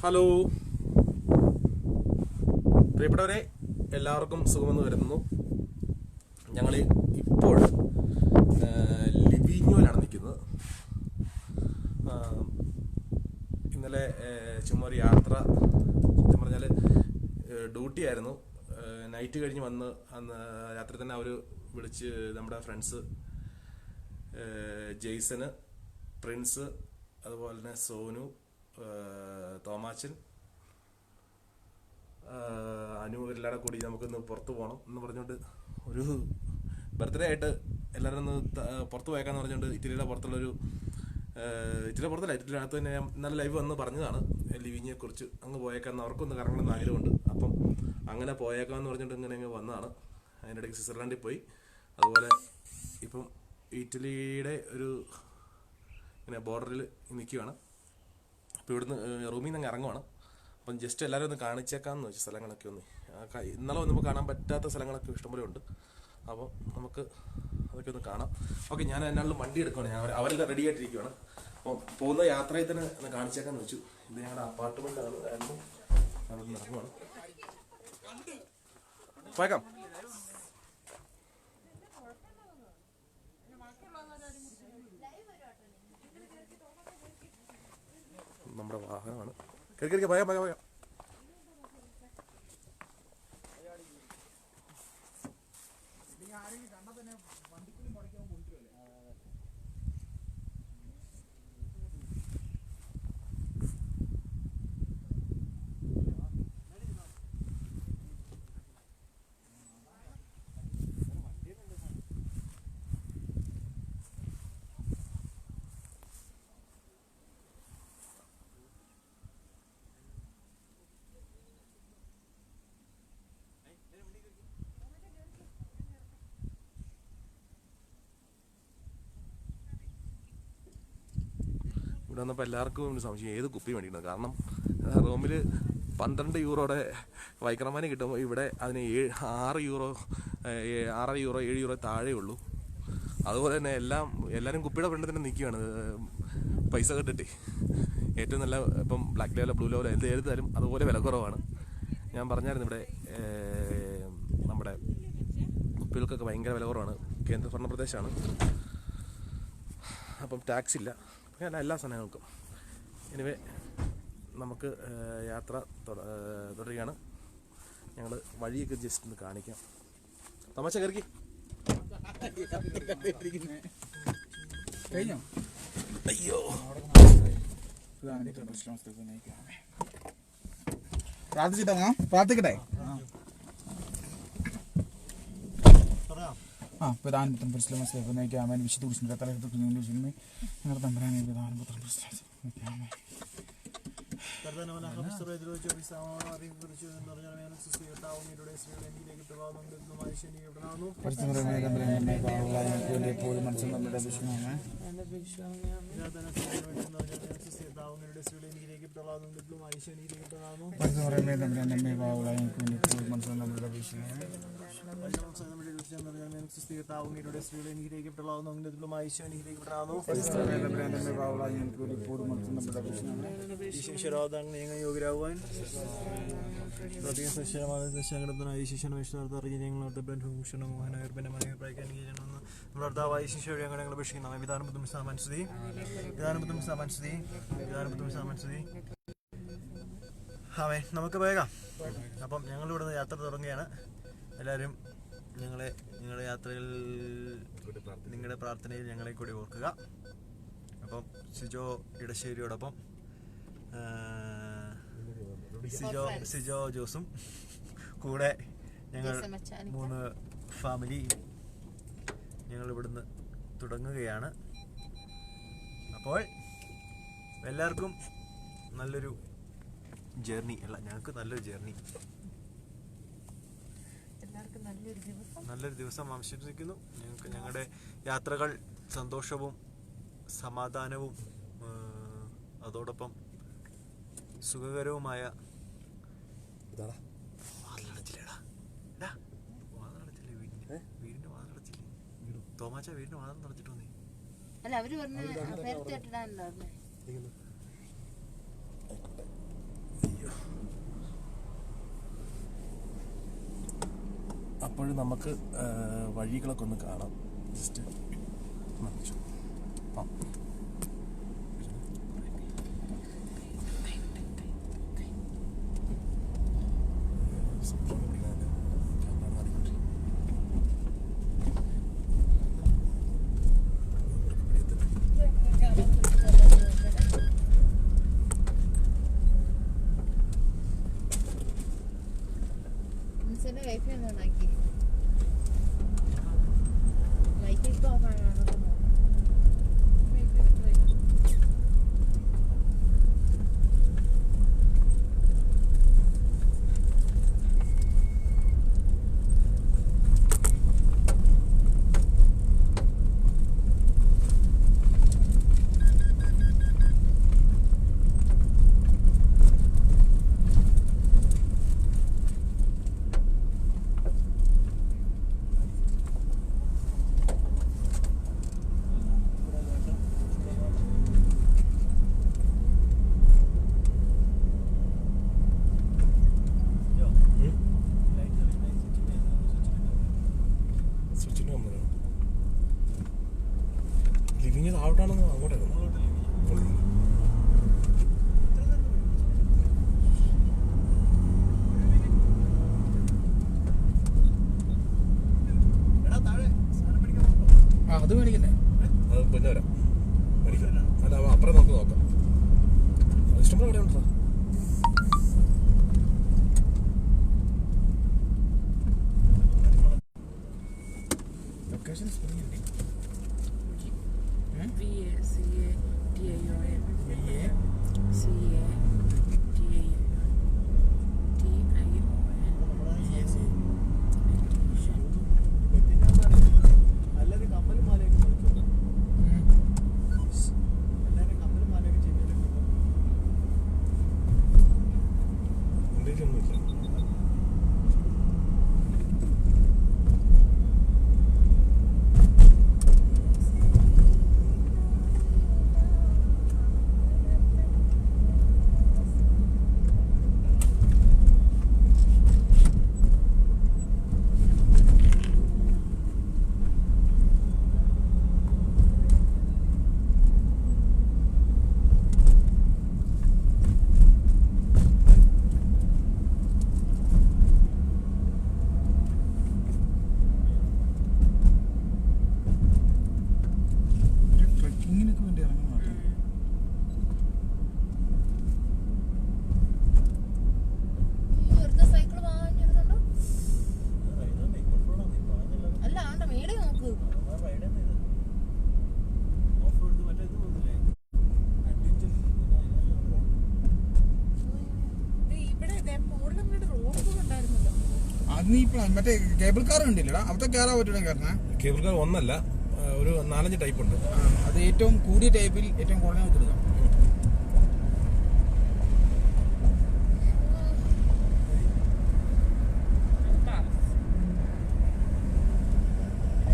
Hello പ്രിയപ്പെട്ടവരെ, എല്ലാവർക്കും സുഖമെന്ന് വരുന്നു. ഞങ്ങൾ ഇപ്പോൾ ലിവിഞ്ഞോയിലാണ് നിൽക്കുന്നത്. ഇന്നലെ ചുമ്മാ ഒരു യാത്ര, സത്യം പറഞ്ഞാൽ ഡ്യൂട്ടി ആയിരുന്നു. നൈറ്റ് കഴിഞ്ഞ് വന്ന് അന്ന് രാത്രി തന്നെ അവർ വിളിച്ച് നമ്മുടെ ഫ്രണ്ട്സ് ജെയ്സന്, പ്രിൻസ്, അതുപോലെ തന്നെ സോനു, തോമാച്ചൻ, അനു എല്ലാവരുടെ കൂടി നമുക്കൊന്ന് പുറത്ത് പോകണം എന്ന് പറഞ്ഞുകൊണ്ട് ഒരു ബർത്ത്ഡേ ആയിട്ട് എല്ലാവരും ഒന്ന് പുറത്ത് പോയേക്കാന്ന് പറഞ്ഞുകൊണ്ട് ഇറ്റലിയുടെ പുറത്തുള്ളൊരു ഇറ്റലിയുടെ പുറത്തല്ല, ഇറ്റലിനകത്ത് തന്നെ നല്ല ലൈവ് വന്ന് പറഞ്ഞതാണ് ലിവിഞ്ഞിയെ കുറിച്ച്. അങ്ങ് പോയേക്കാന്ന് അവർക്കൊന്ന് കറങ്ങണമെന്ന് ആഗ്രഹമുണ്ട്. അപ്പം അങ്ങനെ പോയേക്കാന്ന് പറഞ്ഞുകൊണ്ട് ഇങ്ങനെ അങ്ങ് വന്നതാണ്. അതിൻ്റെ ഇടയ്ക്ക് സ്വിറ്റ്സർലാൻഡിൽ പോയി. അതുപോലെ ഇപ്പം ഇറ്റലിയുടെ ഒരു ഇങ്ങനെ ബോർഡറിൽ നിൽക്കുകയാണ്. അപ്പോൾ ഇവിടുന്ന് റൂമിൽ നിന്ന് അങ്ങ് ഇറങ്ങുവാണ്. അപ്പം ജസ്റ്റ് എല്ലാവരും ഒന്ന് കാണിച്ചേക്കാമെന്ന് വെച്ചു സ്ഥലങ്ങളൊക്കെ ഒന്ന്. ഇന്നലെ നമുക്ക് കാണാൻ പറ്റാത്ത സ്ഥലങ്ങളൊക്കെ ഇഷ്ടംപോലെ ഉണ്ട്. അപ്പം നമുക്ക് അതൊക്കെ ഒന്ന് കാണാം. ഓക്കെ, ഞാൻ എന്നാലും വണ്ടി എടുക്കുകയാണ്. അവരെല്ലാം റെഡി ആയിട്ടിരിക്കുകയാണ്. അപ്പം പോകുന്ന യാത്രയിൽ തന്നെ ഒന്ന് കാണിച്ചേക്കാന്ന് വെച്ചു. ഇത് ഞങ്ങളുടെ അപ്പാർട്ട്മെൻ്റ് ആണ്. അവിടെ നിന്ന് ഇറങ്ങുവാണ്. പോയേക്കാം. നമ്മുടെ വാഹനമാണ്. കയറി പോയാം. ഇവിടെ വന്നപ്പോൾ എല്ലാവർക്കും ഒരു സംശയം, ഏത് കുപ്പി മേടിക്കണം. കാരണം റോമിൽ 12 യൂറോയുടെ വൈക്രമാനി കിട്ടുമ്പോൾ ഇവിടെ അതിന് 6 യൂറോ 7 യൂറോ താഴെ ഉള്ളൂ. അതുപോലെ തന്നെ എല്ലാവരും കുപ്പിയുടെ ഫ്രണ്ടിൽ തന്നെ നിൽക്കുകയാണ് പൈസ കെട്ടിട്ട്. ഏറ്റവും നല്ല ഇപ്പം ബ്ലാക്ക് ലെവലോ ബ്ലൂ ലെവലോ എന്ത് എഴുതാലും അതുപോലെ വില കുറവാണ്. ഞാൻ പറഞ്ഞായിരുന്നു ഇവിടെ നമ്മുടെ കുപ്പികൾക്കൊക്കെ ഭയങ്കര വില കുറവാണ്. കേന്ദ്രഭരണ പ്രദേശമാണ്. അപ്പം ടാക്സ് ഇല്ല എല്ലാ സാധനങ്ങൾക്കും. എനിവേ നമുക്ക് യാത്ര തുടരുകയാണ്. ഞങ്ങൾ വഴിയൊക്കെ ജസ്റ്റ് ഒന്ന് കാണിക്കാം. തമാശ കയറി കഴിഞ്ഞോ? അയ്യോ, പ്രാർത്ഥിക്കട്ടെ. പ്രധാനപുത്രം പരിശ്രമം വിശുദ്ധ കുരിശിന്റെ തലകത്ത് ഞങ്ങളുടെ തമ്പരാനെ പ്രധാനപുത്രം യോഗ്യരാകുവാൻ ശങ്കടത്തിനായി ഭർത്താവായ ശിശുവഴി ഞങ്ങളെ അപേക്ഷിക്കുന്ന വിധാനബുദ്ധം സാമാൻസുതി. അവൻ നമുക്ക് പോയേക്കാം. അപ്പം ഞങ്ങളിവിടുന്ന് യാത്ര തുടങ്ങുകയാണ്. എല്ലാവരും നിങ്ങളുടെ യാത്രയിൽ നിങ്ങളുടെ പ്രാർത്ഥനയിൽ ഞങ്ങളെ കൂടി ഓർക്കുക. അപ്പം സിജോ ഇടശ്ശേരിയോടൊപ്പം സിജോ ജോസും കൂടെ ഞങ്ങൾ 3 ഫാമിലി ഞങ്ങൾ ഇവിടുന്ന് തുടങ്ങുകയാണ്. അപ്പോൾ എല്ലാവർക്കും നല്ലൊരു ജേർണി ഞങ്ങൾക്ക് നല്ലൊരു ജേർണി, നല്ലൊരു ദിവസം ആശംസിക്കുന്നു. ഞങ്ങൾക്ക് ഞങ്ങളുടെ യാത്രകൾ സന്തോഷവും സമാധാനവും അതോടൊപ്പം സുഖകരവുമായ വീടിന്റെ വാതിലടച്ചില്ലേ? തോമാച്ച വീടിന്റെ വാതിൽ നടച്ചിട്ട് വന്നേ. അല്ല, അവര് പറഞ്ഞു അപ്പോഴും നമുക്ക് വഴികളൊക്കെ ഒന്ന് കാണാം. ജസ്റ്റ് വൈഫൈ ഒന്നും ഓണാക്കി വൈഫൈ ഇപ്പോൾ ഓഫ് ആണോ? ലിവിങ് താഴോട്ടാണെന്ന് അങ്ങോട്ടായിരുന്നു. അത് മേടിക്കണ്ടേ? അത് പിന്നെ വരാം മേടിക്കാം. അല്ല അപ്പുറം നമുക്ക് നോക്കാം. ഇഷ്ടംപോലെ ഇവിടെ ഉണ്ടോ? ലൊക്കേഷൻ സ്പെല്ലിംഗ് ഉണ്ട്. ട്രക്കിങ്ങിനൊക്കെ വേണ്ടി ഇറങ്ങണം കേട്ടോ. വെറുതെ സൈക്കിൾ വാങ്ങിയിരുന്നുണ്ടോ? അല്ല ആണ്ട മേടെ നോക്ക്. ഇവിടെ മോളിലും റോഡ് ഉണ്ടായിരുന്നല്ലോ. അത് നീ ഇപ്പൊ മറ്റേ കേബിൾ കാർ ഉണ്ടല്ലോടാ, അവിടെ കയറാൻ പറ്റൂടെ? കയറണ കേബിൾ കാർ ഒന്നല്ല, ഒരു 4-5 ടൈപ്പ് ഉണ്ട്. അത് ഏറ്റവും കൂടിയ ടൈപ്പിൽ ഏറ്റവും കുറഞ്ഞ എടുക്കാം.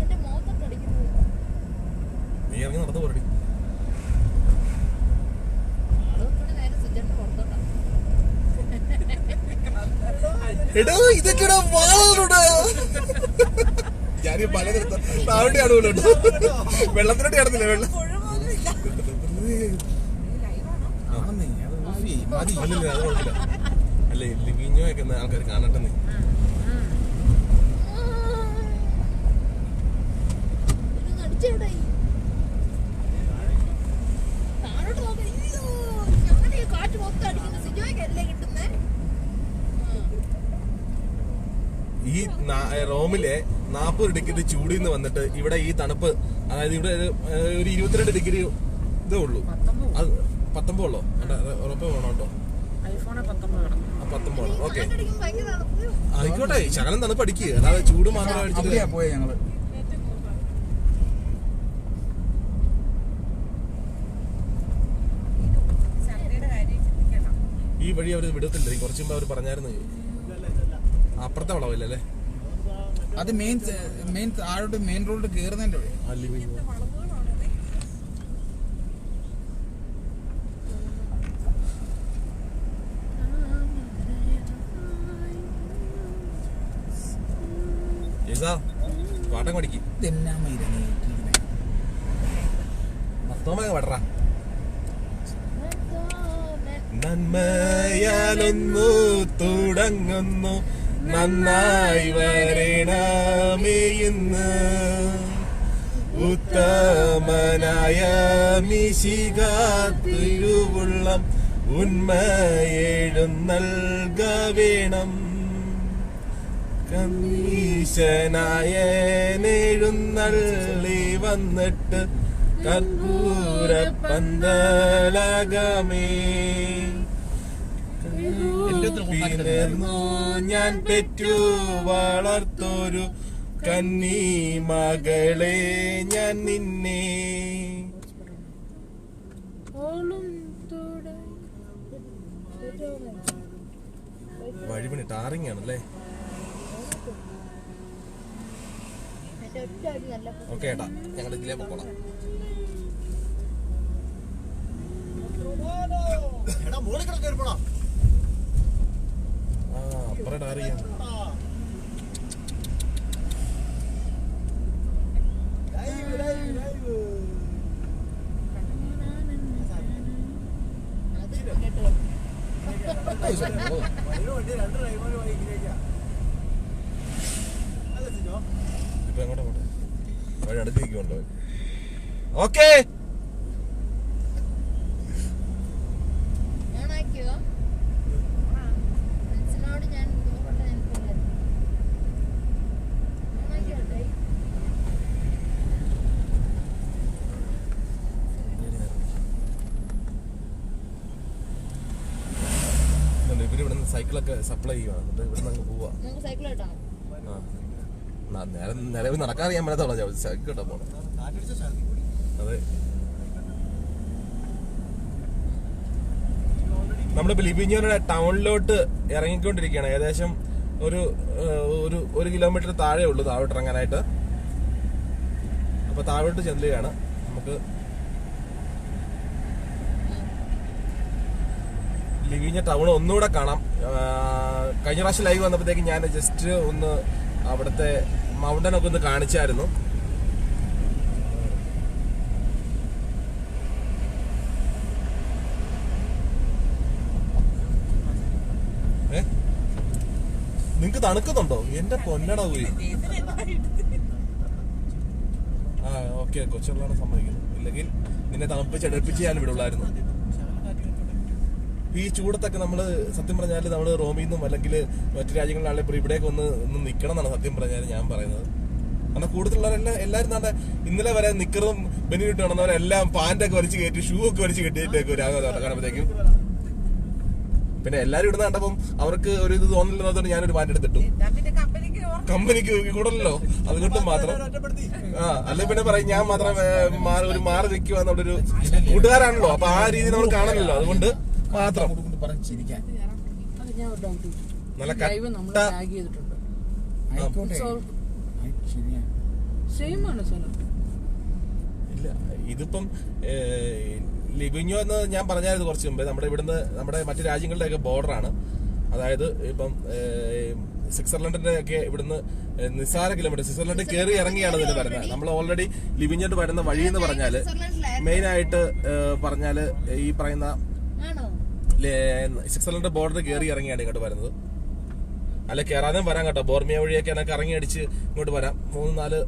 എന്റെ മോത്തൊക്കെ അടിക്കുന്നത്. നീ ഇറങ്ങി നടന്നു പോരടി. അതൊക്കെ നേരെ സുജന്റെ പുറത്തോട്ടാ. എടോ ഇതൊക്കെടാ വാളുണ്ട്. ഞാനീ പലതരത്ത താവണ്ടി ആടുമല്ലോ. വെള്ളത്തിനോട്ട് ആടുന്നില്ല. വെള്ളം ആണെന്നേ, അത് ഓഫ് ചെയ്യ്. മതി. അല്ലല്ലേ, അത് കുഴപ്പമില്ല. അല്ലേ ലിവിഞ്ഞോ ഒക്കെ ആൾക്കാർ കാണട്ടെ. നീ ഇതൊന്ന് അടിച്ചേടാ. താഴോട്ട് നോക്ക്. അയ്യോ, ഞങ്ങളുടെ ഈ കാറ്റ് മൊത്തം അടിക്കുന്ന സിജോയ്ക്കല്ലേ കിട്ടുന്നേ. ഈ റോമിലെ 40 ഡിഗ്രി ചൂടിൽ നിന്ന് വന്നിട്ട് ഇവിടെ ഈ തണുപ്പ്, അതായത് ഇവിടെ ഒരു 22 ഡിഗ്രി ഇതേ ഉള്ളൂ. അത് 19 ഉള്ളോ? ഉറപ്പ് വേണം കേട്ടോ. 19. ഓക്കെ കാറ്റടിക്കുമ്പോ ഭയങ്കര തണുപ്പ്. ആയിക്കോട്ടെ, ശകലം തണുപ്പ് അടിക്കുക. അല്ലാതെ ചൂട് മാത്രം അടിച്ചിട്ട് അവിടെയാ പോയെ ഞങ്ങള്. ഈ വഴി അവർ വിടത്തില്ല. കുറച്ച് മുമ്പ് അവർ പറഞ്ഞായിരുന്നു അപ്പുറത്തെ വളവില്ലല്ലേ? അത് മെയിൻ ആഴോട്ട് മെയിൻ റോഡ് കയറുന്നതിന്റെ വഴി. ആ ലിവിങ് പാട്ടം പഠിക്കും മൊത്തമായി പടറാ. നന്മയാലൊന്നു തുടങ്ങുന്നു നന്നായി വരണമേയുന്നു ഉത്തമനായ മിശിഹ തിരുവുള്ളം ഉന്മയെഴുന്നൽക വേണം. കമ്മീശനായ എഴുന്നള്ളി വന്നിട്ട് കർപ്പൂര പന്തലകമേ പിറന്നു ഞാൻ പെറ്റു വളർത്തൊരു കന്നി മകളെ ഞാൻ നിന്നെ. വഴിപണി ടാറിങ്ങാണല്ലേ. ഓക്കെ ഏട്ടാ, ഞങ്ങൾ ഇതിലേ പോകണം. അപ്പുറം ടാറിയാ. ഇപ്പൊ എങ്ങോട്ടാ പോട്ടെ? വഴി അടുത്തേക്കുണ്ടോ? ഓക്കേ ഇവര് ഇവിടുന്ന് സൈക്കിളൊക്കെ സപ്ലൈ ചെയ്യുവാണ്. എന്നിട്ട് ഇവിടുന്ന് അങ്ങ് പോവാ. നിലവിൽ നടക്കാൻ അറിയാൻ പറ്റാത്തോളാം സൈക്കിൾ കേട്ടോ പോണേ. അതെ, നമ്മളിപ്പോ ലിബിഞ്ഞോരുടെ ടൗണിലോട്ട് ഇറങ്ങിക്കൊണ്ടിരിക്കുകയാണ്. ഏകദേശം ഒരു കിലോമീറ്റർ താഴെ ഉള്ളൂ താഴോട്ട് ഇറങ്ങാനായിട്ട്. അപ്പൊ താഴോട്ട് ചെല്ലുകയാണ്. നമുക്ക് ലിവിഞ്ഞ ടൗൺ ഒന്നുകൂടെ കാണാം. കഴിഞ്ഞ പ്രാവശ്യം ലൈവ് വന്നപ്പോഴത്തേക്ക് ഞാൻ ജസ്റ്റ് ഒന്ന് അവിടുത്തെ മൗണ്ടൻ ഒക്കെ ഒന്ന് കാണിച്ചായിരുന്നു. നിങ്ങക്ക് തണുക്കുന്നുണ്ടോ? എന്റെ പൊന്നട പോയി. ആ ഓക്കെ, കൊച്ചുള്ളതാണ് സമ്മതിക്കുന്നു. ഇല്ലെങ്കിൽ നിന്നെ തണുപ്പിച്ച് ഞാൻ വിടുള്ളായിരുന്നു. ഈ ചൂടത്തൊക്കെ നമ്മള് സത്യം പറഞ്ഞാല് നമ്മള് റോമിൽ നിന്നും അല്ലെങ്കിൽ മറ്റു രാജ്യങ്ങളിലാണെങ്കിൽ ഇവിടേക്ക് ഒന്ന് നിക്കണം എന്നാണ് സത്യം പറഞ്ഞാല് ഞാൻ പറയുന്നത്. കാരണം കൂടുതലുള്ളവരെല്ലാം എല്ലാവരും നാട്ടെ ഇന്നലെ വരെ നിക്കറും ബെനിയിട്ട് കാണുന്നവരെല്ലാം പാന്റൊക്കെ വലിച്ചു കയറ്റി ഷൂ ഒക്കെ വലിച്ചു കെട്ടിയിട്ടേക്ക് കാണുമ്പോഴത്തേക്കും പിന്നെ എല്ലാരും ഇടുന്ന കണ്ടപ്പം അവർക്ക് ഒരു ഇത് തോന്നില്ലെന്നതുകൊണ്ട് ഞാനൊരു പാന്റ് എടുത്തിട്ടു. കമ്പനിക്ക് കൂടല്ലോ, അതുകൊണ്ട് മാത്രം. അല്ലെ പിന്നെ പറയും ഞാൻ മാത്രം ഒരു മാറി നിൽക്കുക എന്നുള്ളൊരു കൂട്ടുകാരാണല്ലോ. അപ്പൊ ആ രീതി നമ്മൾ കാണണല്ലോ, അതുകൊണ്ട് മാത്രം. നല്ല ഇല്ല, ഇതിപ്പം ലിബിഞ്ഞോ എന്ന് ഞാൻ പറഞ്ഞായിരുന്നു കുറച്ച് മുമ്പേ. നമ്മുടെ മറ്റു രാജ്യങ്ങളുടെയൊക്കെ ബോർഡറാണ്. അതായത് ഇപ്പം സ്വിറ്റ്സർലൻഡിന്റെ ഒക്കെ ഇവിടുന്ന് നിസ്സാര കിലോമീറ്റർ സ്വിറ്റ്സർലൻഡ് കയറി ഇറങ്ങിയാണ് ഇതിന് വരുന്നത്. നമ്മൾ ഓൾറെഡി ലിബിഞ്ഞോട്ട് വരുന്ന വഴി എന്ന് പറഞ്ഞാല് മെയിൻ ആയിട്ട് പറഞ്ഞാല് ഈ പറയുന്ന സ്വിറ്റ്സർലൻഡ് ബോർഡർ കയറി ഇറങ്ങിയാണ് ഇങ്ങോട്ട് വരുന്നത്. അല്ലെ കയറാതെ വരാൻ കേട്ടോ. ബോർമിയ വഴിയൊക്കെ എനിക്ക് ഇറങ്ങി അടിച്ച് ഇങ്ങോട്ട് വരാം. 3-4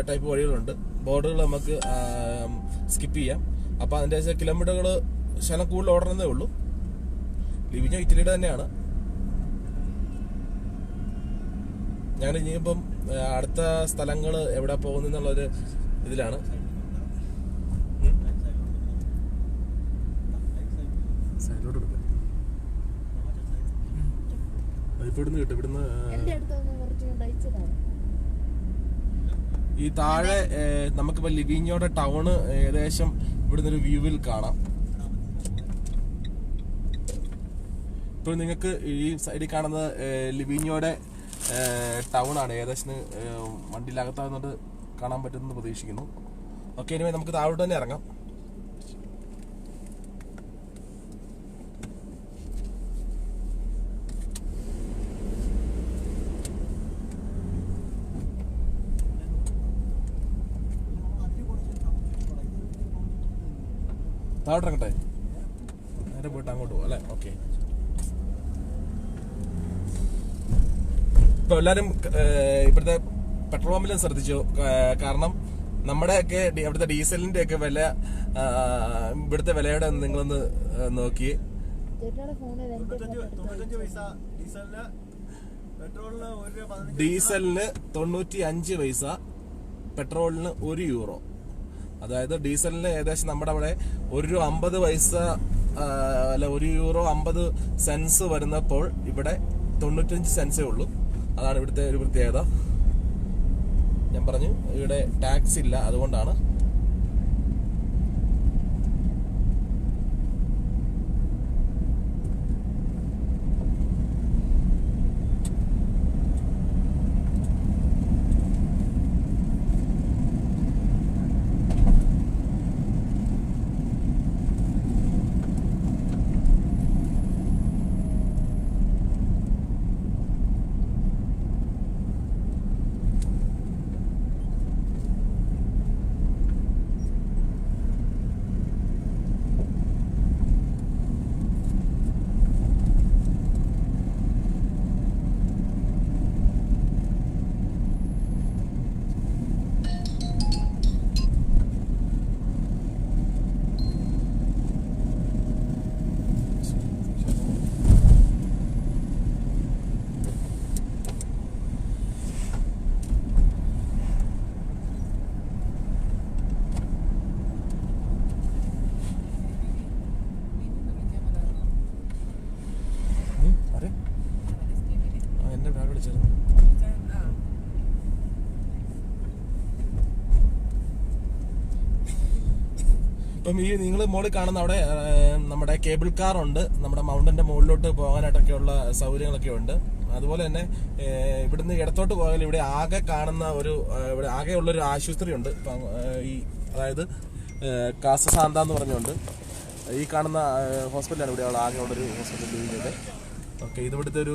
ടൈപ്പ് വഴികളുണ്ട്. ബോർഡറുകൾ നമുക്ക് സ്കിപ്പ് ചെയ്യാം. അപ്പൊ അതിന്റെ കിലോമീറ്ററുകൾ ശകലം കൂടുതൽ ഓടണമെന്നേ ഉള്ളൂ. ലിവിഞ്ഞോ ഇറ്റലിയുടെ തന്നെയാണ്. ഞാൻ ഇനിയിപ്പം അടുത്ത സ്ഥലങ്ങൾ എവിടെ പോകുന്നുള്ളൊരു ഇതിലാണ്. ഇവിടുന്ന് കിട്ടും. ഇവിടുന്ന് ഈ താഴെ നമുക്കിപ്പോ ലിവിഞ്ഞോയുടെ ടൗണ് ഏകദേശം ഇവിടുന്ന് ഒരു വ്യൂവിൽ കാണാം. ഇപ്പോൾ നിങ്ങൾക്ക് ഈ സൈഡിൽ കാണുന്നത് ലിവിഞ്ഞോയുടെ ടൗൺ ആണ്. ഏകദേശം വണ്ടിയിലകത്താകുന്നത് കാണാൻ പറ്റുമെന്ന് പ്രതീക്ഷിക്കുന്നു. ഓക്കെ, ഇനി നമുക്ക് താഴോട്ട് തന്നെ ഇറങ്ങാം. താഴോട്ടിറങ്ങട്ടെ? നേരെ പോയിട്ട് അങ്ങോട്ട് പോകും അല്ലേ? ഓക്കെ. ഇപ്പൊ എല്ലാരും ഇവിടുത്തെ പെട്രോൾ പമ്പിലും ശ്രദ്ധിച്ചു. കാരണം നമ്മുടെയൊക്കെ അവിടുത്തെ ഡീസലിന്റെ ഒക്കെ വില, ഇവിടുത്തെ വിലയുടെ നിങ്ങളൊന്ന് നോക്കി. 95 പൈസ ഡീസലിന് 95 പൈസ, പെട്രോളിന് €1. അതായത് ഡീസലിന് ഏകദേശം നമ്മുടെ അവിടെ €1.50 അല്ല €1.50 വരുന്നപ്പോൾ ഇവിടെ 95 സെൻസേ ഉള്ളൂ. അതാണ് ഇവിടുത്തെ ഒരു പ്രത്യേകത. ഞാൻ പറഞ്ഞു ഇവിടെ ടാക്സ് ഇല്ല, അതുകൊണ്ടാണ്. എന്റെ ബാഗ് വിളിച്ചായിരുന്നു. ഇപ്പം ഈ നിങ്ങൾ മോളിൽ കാണുന്ന അവിടെ നമ്മുടെ കേബിൾ കാർ ഉണ്ട്. നമ്മുടെ മൗണ്ടന്റെ മുകളിലോട്ട് പോകാനായിട്ടൊക്കെയുള്ള സൗകര്യങ്ങളൊക്കെ ഉണ്ട്. അതുപോലെ തന്നെ ഇവിടുന്ന് ഇടത്തോട്ട് പോയാൽ ഇവിടെ ആകെ കാണുന്ന ഇവിടെ ആകെ ഉള്ളൊരു ആശുപത്രി ഉണ്ട്. ഈ അതായത് കാസസാന്ത എന്ന് പറഞ്ഞുകൊണ്ട് ഈ കാണുന്ന ഹോസ്പിറ്റലാണ് ഇവിടെ ആകെ ഉള്ളൊരു ഹോസ്പിറ്റൽ ലിവിങ്ങിന്റെ. ഓക്കെ, ഇത് ഇവിടുത്തെ ഒരു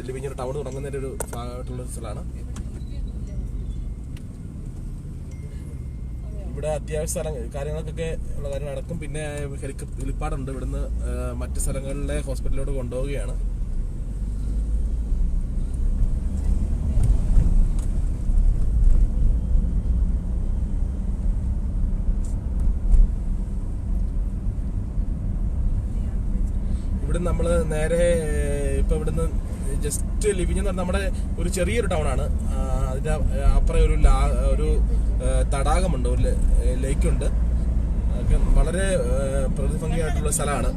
ലിവിങ് ടൗൺ തുടങ്ങുന്നതിന്റെ ഒരു ഭാഗമായിട്ടുള്ളൊരു സ്ഥലമാണ്. ഇവിടെ അത്യാവശ്യ കാര്യങ്ങൾക്കൊക്കെ ഉള്ള കാര്യം നടക്കും. പിന്നെ ഹെലിപ്പാഡുണ്ട്. ഇവിടുന്ന് മറ്റ് സ്ഥലങ്ങളിലെ ഹോസ്പിറ്റലിലോട്ട് കൊണ്ടുപോവുകയാണ്. ഇവിടെ നമ്മൾ നേരെ ഇപ്പൊ ഇവിടുന്ന് ജസ്റ്റ് ലിവിങ് എന്ന് പറഞ്ഞാൽ നമ്മുടെ ഒരു ചെറിയൊരു ടൗൺ ആണ്. അതിന്റെ അപ്പുറം ഒരു തടാകമുണ്ട്, ഒരു ലേക്കുണ്ട്. വളരെ പ്രതിഭംഗിയായിട്ടുള്ള സ്ഥലമാണ്.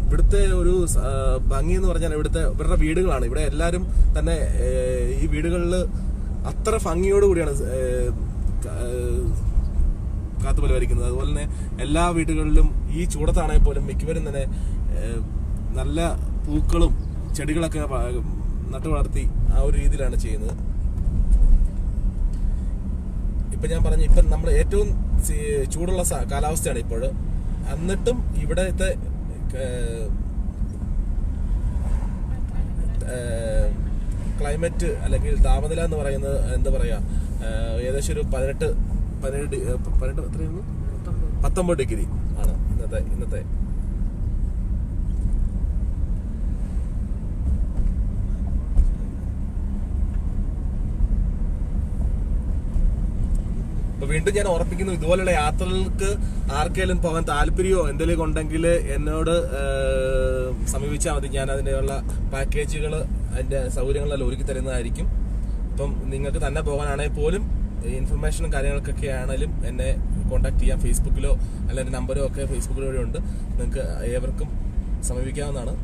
ഇവിടുത്തെ ഒരു ഭംഗി എന്ന് പറഞ്ഞാൽ ഇവരുടെ വീടുകളാണ്. ഇവിടെ എല്ലാവരും തന്നെ ഈ വീടുകളിൽ അത്ര ഭംഗിയോടുകൂടിയാണ് കാത്തുപരിപാലിക്കുന്നത്. അതുപോലെ തന്നെ എല്ലാ വീടുകളിലും ഈ ചൂടത്താണെങ്കിൽ പോലും മിക്കവരും തന്നെ നല്ല പൂക്കളും ചെടികളൊക്കെ നട്ടു വളർത്തി ആ ഒരു രീതിയിലാണ് ചെയ്യുന്നത്. ഇപ്പൊ ഞാൻ പറഞ്ഞു, ഇപ്പം നമ്മൾ ഏറ്റവും ചൂടുള്ള കാലാവസ്ഥയാണ് ഇപ്പോൾ. എന്നിട്ടും ഇവിടത്തെ ക്ലൈമറ്റ് അല്ലെങ്കിൽ താപനില എന്ന് പറയുന്നത് എന്താ പറയാ, ഏകദേശം ഒരു 19 ഡിഗ്രി ആണ് ഇന്നത്തെ. അപ്പൊ വീണ്ടും ഞാൻ ഓർപ്പിക്കുന്നു, ഇതുപോലുള്ള യാത്രകൾക്ക് ആർക്കെങ്കിലും പോകാൻ താല്പര്യമോ എന്തെങ്കിലും ഉണ്ടെങ്കിൽ എന്നോട് സമീപിച്ചാൽ മതി. ഞാൻ അതിനുള്ള പാക്കേജുകൾ, അതിന്റെ സൗകര്യങ്ങളെല്ലാം ഒരുക്കി തരുന്നതായിരിക്കും. അപ്പം നിങ്ങൾക്ക് തന്നെ പോകാനാണെങ്കിൽ പോലും ഇൻഫർമേഷനും കാര്യങ്ങൾക്കൊക്കെ ആണെങ്കിലും എന്നെ കോൺടാക്ട് ചെയ്യാം. ഫേസ്ബുക്കിലോ അല്ലെങ്കിൽ എൻ്റെ നമ്പരോ ഒക്കെ ഫേസ്ബുക്കിലൂടെ ഉണ്ട്. നിങ്ങൾക്ക് ഏവർക്കും സമീപിക്കാവുന്നതാണ്.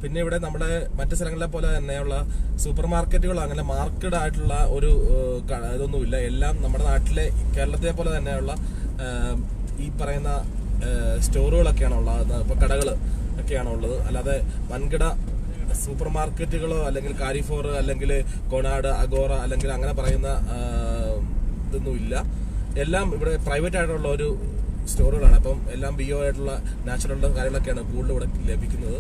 പിന്നെ ഇവിടെ നമ്മുടെ മറ്റു സ്ഥലങ്ങളിലെ പോലെ തന്നെയുള്ള സൂപ്പർ മാർക്കറ്റുകളോ അങ്ങനെ മാർക്കറ്റ് ആയിട്ടുള്ള ഒരു ഇതൊന്നുമില്ല. എല്ലാം നമ്മുടെ നാട്ടിലെ കേരളത്തിലെ പോലെ തന്നെയുള്ള ഈ പറയുന്ന സ്റ്റോറുകളൊക്കെയാണ് ഉള്ളത്, ഇപ്പൊ കടകൾ ഒക്കെയാണ് ഉള്ളത്. അല്ലാതെ വൻകിട സൂപ്പർ മാർക്കറ്റുകളോ അല്ലെങ്കിൽ കാരിഫോർ അല്ലെങ്കിൽ കൊണാട്, അഗോറ അല്ലെങ്കിൽ അങ്ങനെ പറയുന്ന ഇതൊന്നുമില്ല. എല്ലാം ഇവിടെ പ്രൈവറ്റ് ആയിട്ടുള്ള ഒരു സ്റ്റോറുകളാണ്. അപ്പം എല്ലാം ബിയോ ആയിട്ടുള്ള നാച്ചുറൽ കാര്യങ്ങളൊക്കെയാണ് കൂടുതൽ ഇവിടെ ലഭിക്കുന്നത്.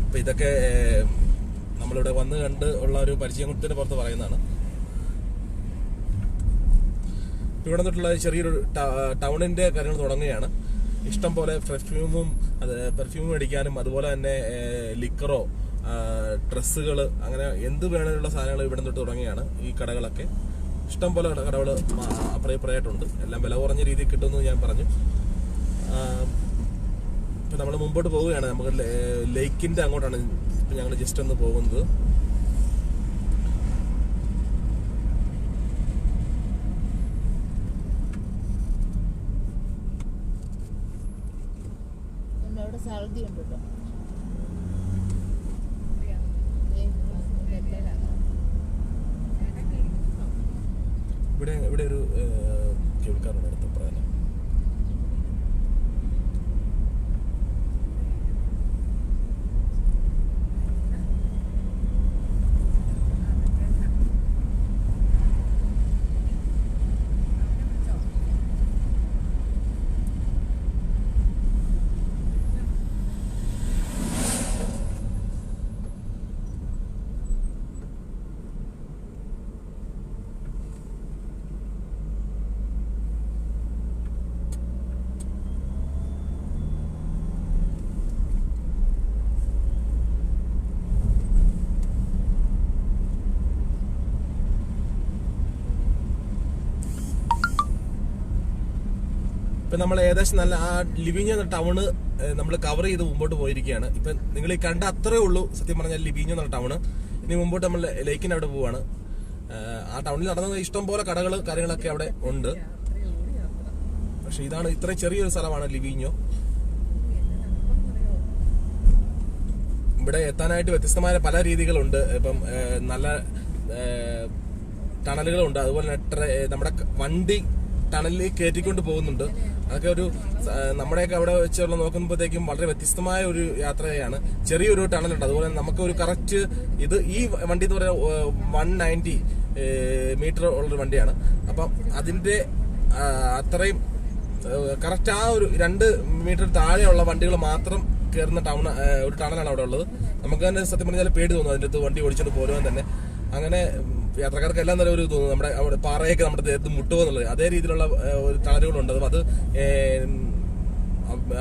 അപ്പൊ ഇതൊക്കെ നമ്മളിവിടെ വന്ന് കണ്ട് ഉള്ള ഒരു പരിചയത്തിന് പുറത്ത് പറയുന്നതാണ്. ഇവിടെ നിന്നിട്ടുള്ള ചെറിയൊരു ടൗണിന്റെ കാര്യങ്ങൾ തുടങ്ങുകയാണ്. ഇഷ്ടം പോലെ പെർഫ്യൂം മേടിക്കാനും അതുപോലെ തന്നെ ലിക്കറോ ഡ്രസ്സുകൾ അങ്ങനെ എന്ത് വേണമെന്നുള്ള സാധനങ്ങൾ ഇവിടെ തൊട്ട് തുടങ്ങിയാണ്. ഈ കടകളൊക്കെ ഇഷ്ടം പോലെ കടകൾ അപ്പുറയായിട്ടുണ്ട്. എല്ലാം വില കുറഞ്ഞ രീതിയിൽ കിട്ടുമെന്ന് ഞാൻ പറഞ്ഞു. ഇപ്പം നമ്മൾ മുമ്പോട്ട് പോവുകയാണ്. നമുക്ക് ലേക്കിന്റെ അങ്ങോട്ടാണ് ഇപ്പം ഞങ്ങൾ ജസ്റ്റ് ഒന്ന് പോകുന്നത്. സാരഥി ഉണ്ട് കേട്ടോ. ഇവിടെ ഒരു കേൾക്കാറുണ്ട് അടുത്ത പറയാൻ. ഇപ്പൊ നമ്മൾ ഏകദേശം നല്ല ആ ലിവിഞ്ഞോ എന്ന ടൗണ് നമ്മൾ കവർ ചെയ്ത് മുമ്പോട്ട് പോയിരിക്കുകയാണ്. ഇപ്പൊ നിങ്ങൾ ഈ കണ്ട അത്രേ ഉള്ളൂ സത്യം പറഞ്ഞാൽ ലിവിഞ്ഞോ എന്ന ടൗണ്. ഇനി മുമ്പോട്ട് നമ്മൾ ലേക്കിന് അവിടെ പോവാണ്. ആ ടൗണിൽ നടന്ന ഇഷ്ടം പോലെ കടകൾ കാര്യങ്ങളൊക്കെ അവിടെ ഉണ്ട്. പക്ഷെ ഇതാണ് ഇത്രയും ചെറിയൊരു സ്ഥലമാണ് ലിവിഞ്ഞോ. ഇവിടെ എത്താനായിട്ട് വ്യത്യസ്തമായ പല രീതികളുണ്ട്. ഇപ്പം നല്ല ടണലുകളുണ്ട്, അതുപോലെ നമ്മുടെ വണ്ടി ടണലിൽ കയറ്റിക്കൊണ്ട് പോകുന്നുണ്ട്. അതൊക്കെ ഒരു നമ്മുടെയൊക്കെ അവിടെ വെച്ചുള്ള നോക്കുമ്പോഴത്തേക്കും വളരെ വ്യത്യസ്തമായ ഒരു യാത്രയാണ്. ചെറിയൊരു ടണലുണ്ട്, അതുപോലെ നമുക്ക് ഒരു കറക്റ്റ് ഈ വണ്ടി എന്ന് പറയുന്നത് 190 മീറ്റർ ഉള്ളൊരു വണ്ടിയാണ്. അപ്പം അതിന്റെ അത്രയും കറക്റ്റ് ആ ഒരു 2 മീറ്റർ താഴെയുള്ള വണ്ടികൾ മാത്രം കയറുന്ന ഒരു ടണലാണ് അവിടെ ഉള്ളത്. നമുക്ക് തന്നെ സത്യം പറഞ്ഞാൽ പേടി തോന്നും അതിൻ്റെ അടുത്ത് വണ്ടി ഓടിച്ചുകൊണ്ട് പോരുവാൻ തന്നെ. അങ്ങനെ യാത്രക്കാർക്ക് എല്ലാം നല്ല ഒരു തോന്നുന്നു നമ്മുടെ അവിടെ പാറയൊക്കെ നമ്മുടെ ദേഹത്ത് മുട്ടുക എന്നുള്ളത്. അതേ രീതിയിലുള്ള ഒരു ടണലുകളുണ്ട്. അത്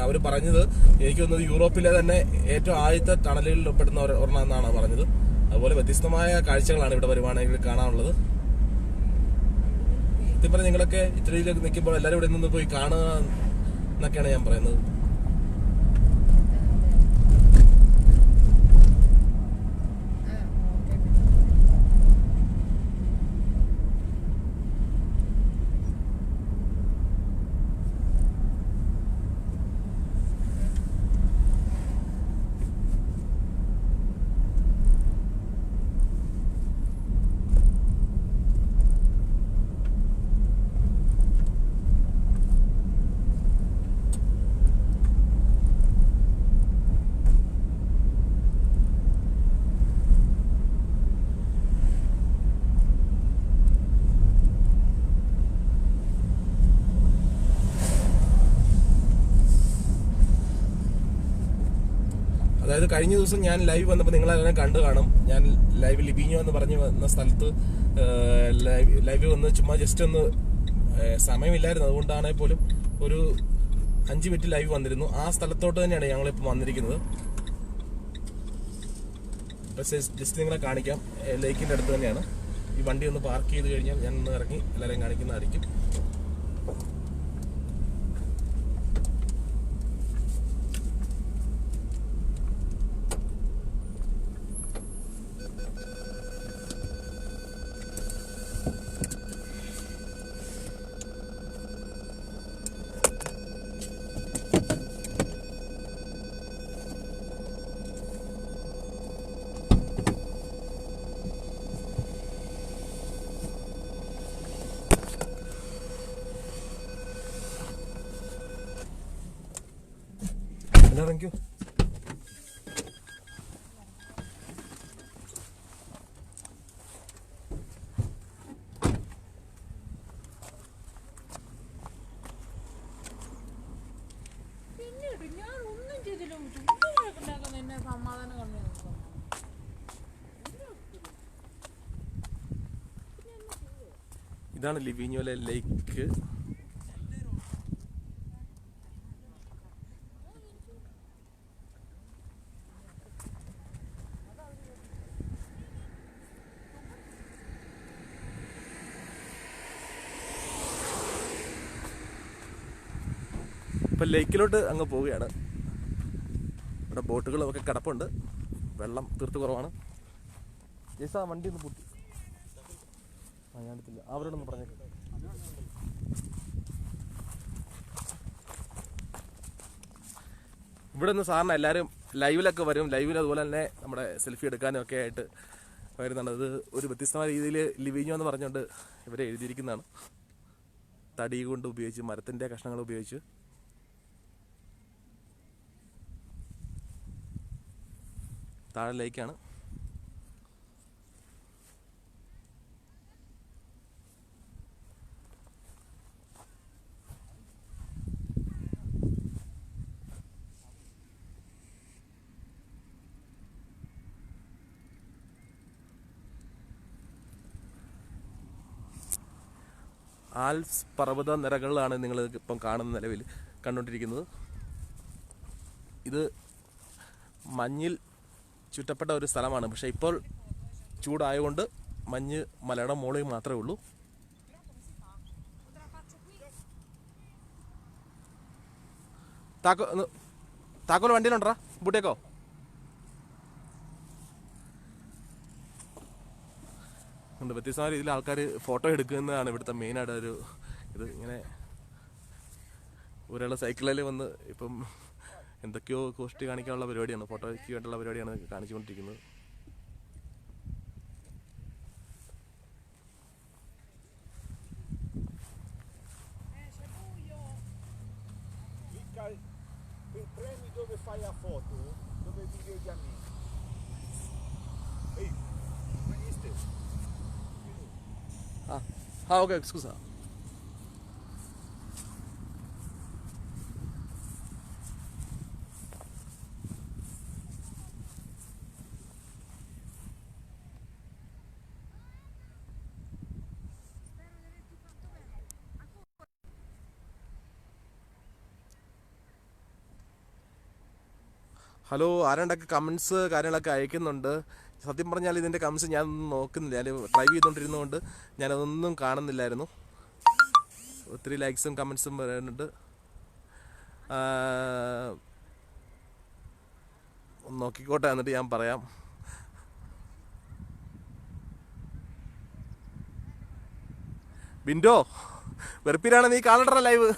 അവർ പറഞ്ഞത് എനിക്ക് തോന്നുന്നത് യൂറോപ്പിലെ തന്നെ ഏറ്റവും ആദ്യത്തെ ടണലുകളിൽ പെടുന്ന ഒരെണ്ണം എന്നാണ് പറഞ്ഞത്. അതുപോലെ വ്യത്യസ്തമായ കാഴ്ചകളാണ് ഇവിടെ വരുവാണെങ്കിൽ കാണാനുള്ളത്. സത്യം പറഞ്ഞാൽ നിങ്ങളൊക്കെ ഇത്രയിലേക്ക് നിൽക്കുമ്പോൾ എല്ലാവരും ഇവിടെ നിന്ന് പോയി കാണുക എന്നൊക്കെയാണ് ഞാൻ പറയുന്നത്. അതായത് കഴിഞ്ഞ ദിവസം ഞാൻ ലൈവ് വന്നപ്പോൾ നിങ്ങളെല്ലാം കണ്ടു കാണും. ഞാൻ ലൈവ് ലിബിഞ്ഞോ എന്ന് പറഞ്ഞു വന്ന സ്ഥലത്ത് ലൈവ് വന്ന് ചുമ്മാ ജസ്റ്റ് ഒന്ന് സമയമില്ലായിരുന്നു, അതുകൊണ്ടാണെങ്കിൽ പോലും ഒരു 5 മിനിറ്റ് ലൈവ് വന്നിരുന്നു. ആ സ്ഥലത്തോട്ട് തന്നെയാണ് ഞങ്ങളിപ്പോൾ വന്നിരിക്കുന്നത്. ജസ്റ്റ് നിങ്ങളെ കാണിക്കാം. ലേക്കിൻ്റെ അടുത്ത് തന്നെയാണ്. ഈ വണ്ടി ഒന്ന് പാർക്ക് ചെയ്ത് കഴിഞ്ഞാൽ ഞാൻ ഒന്ന് ഇറങ്ങി എല്ലാവരെയും കാണിക്കുന്നതായിരിക്കും. ഇറങ്ങിക്കോ. പിന്നീട് ഞാൻ ഒന്നും ചെയ്തില്ല. ചുമ്മാ എന്നെ സമാധാനം കണ്ടു. ഇതാണ് ലിവിഞ്ഞോലെ ലേക്ക്. ഇപ്പം ലേക്കിലോട്ട് അങ്ങ് പോവുകയാണ്. ഇവിടെ ബോട്ടുകളും ഒക്കെ കിടപ്പുണ്ട്. വെള്ളം തീർത്ത് കുറവാണ്. ജയ്സാ വണ്ടി ഒന്ന് പൂട്ടി. ഞാൻ എടുത്തില്ല, അവരോടൊന്ന് പറഞ്ഞേക്ക്. ഇവിടെ നിന്ന് സാറിന് എല്ലാവരും ലൈവിലൊക്കെ വരും. ലൈവിൽ അതുപോലെ തന്നെ നമ്മുടെ സെൽഫി എടുക്കാനും ഒക്കെ ആയിട്ട് വരുന്നുണ്ട്. അത് ഒരു വ്യത്യസ്തമായ രീതിയിൽ ലിവിഞ്ഞോ എന്ന് പറഞ്ഞുകൊണ്ട് ഇവരെ എഴുതിയിരിക്കുന്നതാണ്. തടി കൊണ്ട് ഉപയോഗിച്ച്, മരത്തിൻ്റെ കഷ്ണങ്ങൾ ഉപയോഗിച്ച്. താഴെ ലേക്കാണ്. ആൽപ്സ് പർവ്വത നിരകളിലാണ് നിങ്ങൾ ഇപ്പം കാണുന്ന നിലവിൽ കണ്ടുകൊണ്ടിരിക്കുന്നത്. ഇത് മഞ്ഞിൽ ചുറ്റപ്പെട്ട ഒരു സ്ഥലമാണ്. പക്ഷേ ഇപ്പോൾ ചൂടായതുകൊണ്ട് മഞ്ഞ് മലയുടെ മുകളിൽ മാത്രമേ ഉള്ളൂ. താക്കോൽ വണ്ടിയിലുണ്ടോ? ബൂട്ടേക്കോ? ഉണ്ട്. വ്യത്യസ്തമായ രീതിയിൽ ആൾക്കാർ ഫോട്ടോ എടുക്കുന്നതാണ് ഇവിടുത്തെ മെയിനായിട്ട് ഒരു ഇത്. ഇങ്ങനെ ഒരാൾ സൈക്കിളിൽ വന്ന് ഇപ്പം എന്തൊക്കെയോ കോസ്റ്റ് കാണിക്കാനുള്ള പരിപാടിയാണ്, ഫോട്ടോയ്ക്ക് വേണ്ടിയുള്ള പരിപാടിയാണ് കാണിച്ചുകൊണ്ടിരിക്കുന്നത്. Premi dove fai la foto, dove video gli amici. Ehi, veniste? Ok, scusa. Hello, ആരുണ്ടൊക്കെ കമൻസ് കാര്യങ്ങളൊക്കെ അയക്കുന്നുണ്ട്. സത്യം പറഞ്ഞാൽ ഇതിൻ്റെ കമൻസ് ഞാനൊന്നും നോക്കുന്നില്ല. ഞാൻ ഡ്രൈവ് ചെയ്തുകൊണ്ടിരുന്നതുകൊണ്ട് ഞാനതൊന്നും കാണുന്നില്ലായിരുന്നു. ഒത്തിരി ലൈക്സും കമൻസും വരുന്നുണ്ട്. നോക്കിക്കോട്ടെ, എന്നിട്ട് ഞാൻ പറയാം. ബിൻഡോ, വെറുപ്പിലാണ് നീ കാണണ്ട ലൈവ്.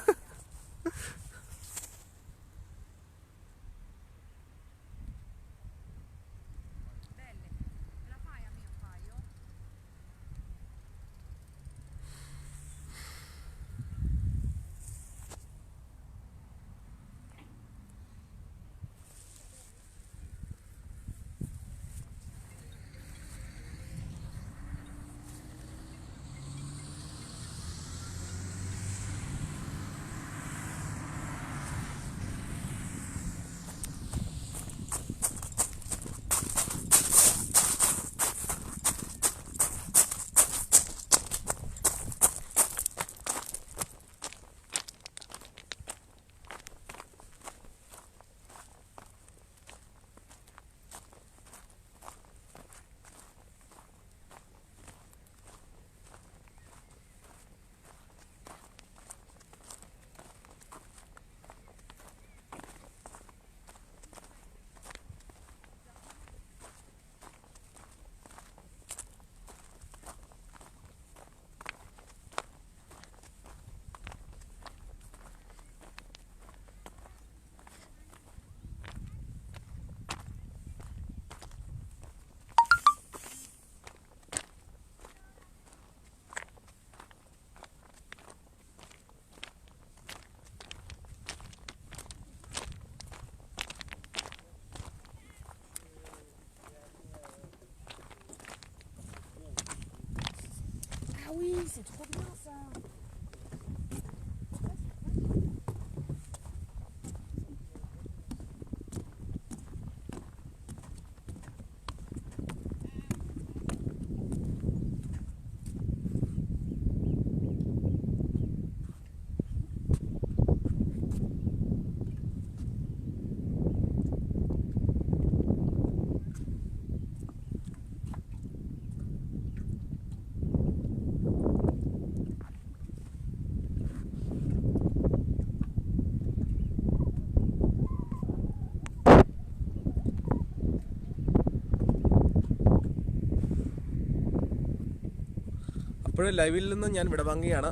ഇപ്പോഴും ലൈവിൽ നിന്ന് ഞാൻ വിടവാങ്ങിയാണ്.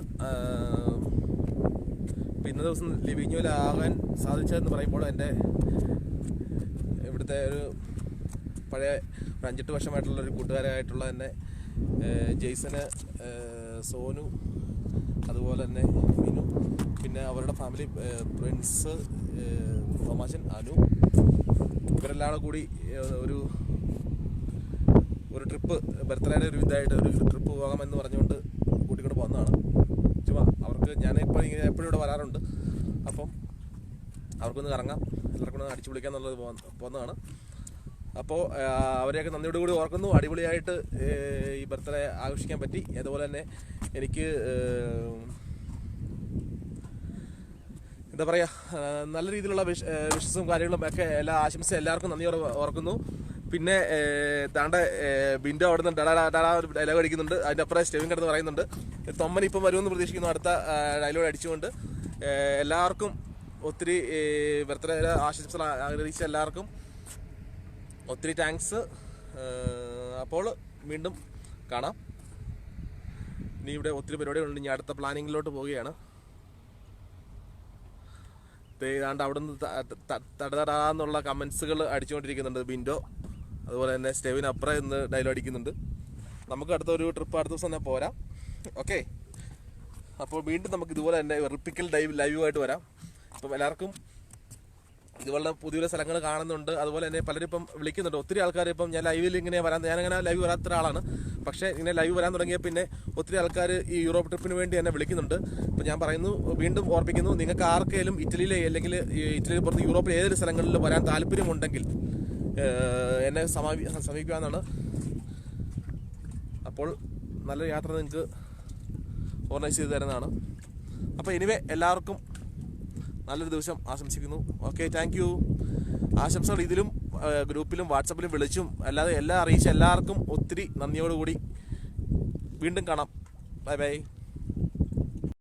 ഇന്ന ദിവസം ലിവിഞ്ഞോയിലാകാൻ സാധിച്ചതെന്ന് പറയുമ്പോൾ എൻ്റെ ഇവിടുത്തെ ഒരു പഴയ ഒരു 5-8 വർഷമായിട്ടുള്ളൊരു കൂട്ടുകാരായിട്ടുള്ള തന്നെ ജെയ്സന്, സോനു, അതുപോലെ തന്നെ മിനു, പിന്നെ അവരുടെ ഫാമിലി പ്രിൻസ്, തോമാച്ചൻ, അനു, ഇവരെല്ലാം കൂടി ഒരു ട്രിപ്പ് ബർത്ത്ഡേയുടെ ഒരു ഇതായിട്ട് ഒരു ട്രിപ്പ് പോകാമെന്ന് പറഞ്ഞുകൊണ്ട് കൂട്ടിക്കൊണ്ട് പോകുന്നതാണ്. ചുമ്മാ അവർക്ക് ഞാനിപ്പോൾ ഇങ്ങനെ എപ്പോഴും ഇവിടെ വരാറുണ്ട്. അപ്പം അവർക്കൊന്ന് കറങ്ങാം, എല്ലാവർക്കും ഒന്ന് അടിച്ചു വിളിക്കാം എന്നുള്ളത് പോകുന്നതാണ്. അപ്പോൾ അവരെയൊക്കെ നന്ദിയോട് കൂടി ഓർക്കുന്നു. അടിപൊളിയായിട്ട് ഈ ബർത്ത്ഡേ ആഘോഷിക്കാൻ പറ്റി. അതുപോലെ തന്നെ എനിക്ക് എന്താ പറയുക, നല്ല രീതിയിലുള്ള വിഷസും കാര്യങ്ങളും ഒക്കെ എല്ലാ ആശംസയും എല്ലാവർക്കും നന്ദിയോടെ ഓർക്കുന്നു. പിന്നെ താണ്ട ബിൻഡോ അവിടെ നിന്ന് ഡാ ഒരു ഡയലോഗ് അടിക്കുന്നുണ്ട്. അതിൻ്റെ അപ്പുറം സ്റ്റെവിൻ കിടന്ന് പറയുന്നുണ്ട്. തൊമ്മൻ ഇപ്പം വരുമെന്ന് പ്രതീക്ഷിക്കുന്നു അടുത്ത ഡയലോഗ് അടിച്ചുകൊണ്ട്. എല്ലാവർക്കും ഒത്തിരി ബർത്ത്ഡേ ആശംസകൾ അറിയിച്ച എല്ലാവർക്കും ഒത്തിരി താങ്ക്സ്. അപ്പോൾ വീണ്ടും കാണാം. ഇനി ഇവിടെ ഒത്തിരി പരിപാടികളുണ്ട്. ഇനി അടുത്ത പ്ലാനിങ്ങിലോട്ട് പോവുകയാണ്. ഏതാണ്ട് അവിടെ നിന്ന് തടതടാന്നുള്ള കമൻസുകൾ അടിച്ചുകൊണ്ടിരിക്കുന്നുണ്ട് ബിൻഡോ. അതുപോലെ തന്നെ സ്റ്റെവിൻ അപ്പുറം ഇന്ന് ഡയലോഗ് അടിക്കുന്നുണ്ട്. നമുക്ക് അടുത്തൊരു ട്രിപ്പ് അടുത്ത ദിവസം തന്നെ പോരാം. ഓക്കെ, അപ്പോൾ വീണ്ടും നമുക്ക് ഇതുപോലെ തന്നെ വെറുപ്പിക്കൽ ലൈവായിട്ട് വരാം. ഇപ്പം എല്ലാവർക്കും ഇതുപോലെ പുതിയ സ്ഥലങ്ങൾ കാണുന്നുണ്ട്. അതുപോലെ തന്നെ പലരും ഇപ്പം വിളിക്കുന്നുണ്ട്. ഒത്തിരി ആൾക്കാർ ഇപ്പം ഞാൻ ലൈവിൽ ഇങ്ങനെ ഞാനങ്ങനെ ലൈവ് വരാത്ത ഒരാളാണ്. പക്ഷേ ഇങ്ങനെ ലൈവ് വരാൻ തുടങ്ങിയ പിന്നെ ഒത്തിരി ആൾക്കാർ ഈ യൂറോപ്പ് ട്രിപ്പിന് വേണ്ടി എന്നെ വിളിക്കുന്നുണ്ട്. അപ്പോൾ ഞാൻ പറയുന്നു, വീണ്ടും ഓർപ്പിക്കുന്നു, നിങ്ങൾക്ക് ആർക്കെങ്കിലും ഇറ്റലിയിലെ അല്ലെങ്കിൽ ഇറ്റലിയിൽ പുറത്ത് യൂറോപ്പിലെ ഏതൊരു സ്ഥലങ്ങളിൽ വരാൻ താല്പര്യമുണ്ടെങ്കിൽ എന്നെ സമീപിക്കാവുന്നതാണ്. അപ്പോൾ നല്ലൊരു യാത്ര നിങ്ങൾക്ക് ഓർഗനൈസ് ചെയ്ത് തരുന്നതാണ്. അപ്പോൾ എനിവേ എല്ലാവർക്കും നല്ലൊരു ദിവസം ആശംസിക്കുന്നു. Okay, thank you. ആശംസകൾ ഇതിലും ഗ്രൂപ്പിലും വാട്സപ്പിലും വിളിച്ചും അല്ലാതെ എല്ലാം അറിയിച്ച എല്ലാവർക്കും ഒത്തിരി നന്ദിയോടുകൂടി വീണ്ടും കാണാം. Bye bye.